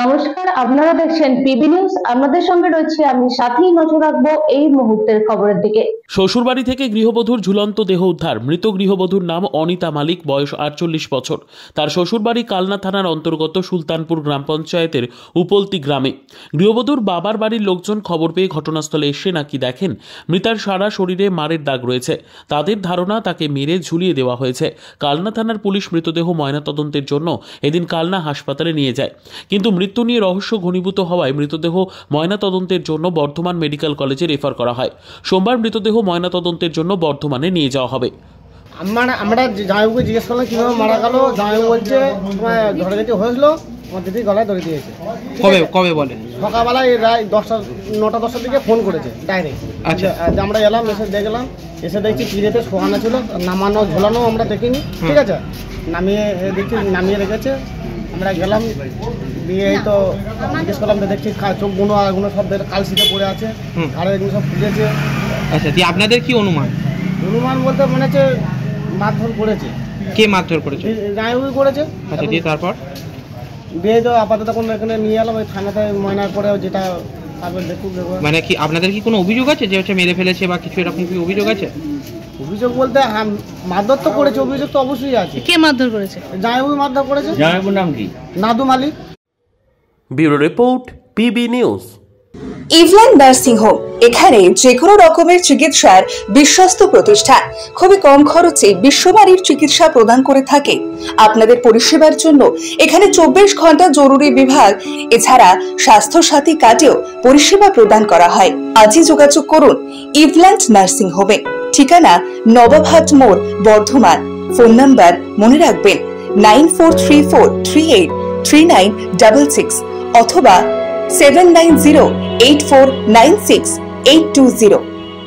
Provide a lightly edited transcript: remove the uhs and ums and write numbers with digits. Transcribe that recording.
নমস্কার, আপনারা দেখছেন পিবি নিউজ। আমাদের সঙ্গে রয়েছে আমি সাথী। নজর রাখবো এই মুহূর্তের খবরের দিকে। শ্বশুরবাড়ি থেকে গৃহবধূর ঝুলন্ত দেহ উদ্ধার। মৃত গৃহবধূর নাম অনিতা মালিক, বয়স 48 বছর। তার শ্বশুরবাড়ি কালনা থানার অন্তর্গত সুলতানপুর গ্রাম পঞ্চায়েতের উপলতি গ্রামে। গৃহবধূর বাবার বাড়ির লোকজন খবর পেয়ে ঘটনাস্থলে এসে নাকি দেখেন মৃতার সারা শরীরে মারের দাগ রয়েছে। তাদের ধারণা তাকে মেরে ঝুলিয়ে দেওয়া হয়েছে। কালনা থানার পুলিশ মৃতদেহ ময়নাতদন্তের জন্য এদিন কালনা হাসপাতালে নিয়ে যায়, কিন্তু মৃত্যু নিয়ে রহস্য ঘনীভূত হওয়ায় মৃতদেহ ময়নাতদন্তের জন্য বর্ধমান মেডিকেল কলেজে রেফার করা হয়। সোমবার মৃতদেহ ময়নাতদন্তের জন্য বর্ধমানে নিয়ে যাওয়া হবে। আমরা জামাইবাবুকে জিজ্ঞেস করলাম কিভাবে মারা গেল। জামাইবাবু বলছে তোমার ধরে গেছে হয়েছিল, আমার দিদি গলায় ধরে দিয়েছে। কবে বলে? সকালবেলায় রায় 9টা-10টার দিকে ফোন করেছে ডাইরেক্ট। আচ্ছা, আমরা এলাম, এসে দেখলাম, এসে দেখছি পিড়েতে শোয়ানো ছিল, নামানো ঝোলানো আমরা দেখিনি। ঠিক আছে, নামিয়ে রেখেছে। আমরা গেলাম, দিয়ে এই তো জিজ্ঞেস করলাম, দেখছি চোখগুলো আগুলো সব কালশিতে পড়ে আছে, আর এগুলো সব ফুটেছে। আচ্ছা, দিয়ে আপনাদের কি অনুমান বলতে মনে হচ্ছে মারধর করেছে। কে মারধর করেছে? জামাইবাবু করেছে। আচ্ছা, দিয়ে তারপর দিয়ে তো আপাতত এখন এখানে নিয়ে এলাম ওই থানাতে ময়নার করে, যেটা মানে কি আপনাদের কি কোনো অভিযোগ আছে যে হচ্ছে মেরে ফেলেছে বা কিছু এরকম কি অভিযোগ আছে? অভিযোগ বলতে মারধর তো করেছে, অভিযোগ তো অবশ্যই আছে। কে মারধর করেছে? জামাইবাবু মারধর করেছে। জামাইবাবুর নাম কি? Nadu Malik. Bureau report, PB news. ইভল্যান্ড নার্সিং হোম, এখানে যে কোনো রকমের চিকিৎসার বিশ্বস্ত প্রতিষ্ঠান। খুবই কম খরচে বিশ্বমানের চিকিৎসা প্রদান করে থাকে। আপনাদের পরিষেবার জন্য এখানে 24 ঘন্টা জরুরি বিভাগ, এছাড়া স্বাস্থ্য সাথী কার্ডেও পরিষেবা প্রদান করা হয়। আজই যোগাযোগ করুন ইভল্যান্ড নার্সিং হোমে। ঠিকানা নবাবহাট মোড়, বর্ধমান। ফোন নাম্বার মনে রাখবেন 9434383966 অথবা 7908496820।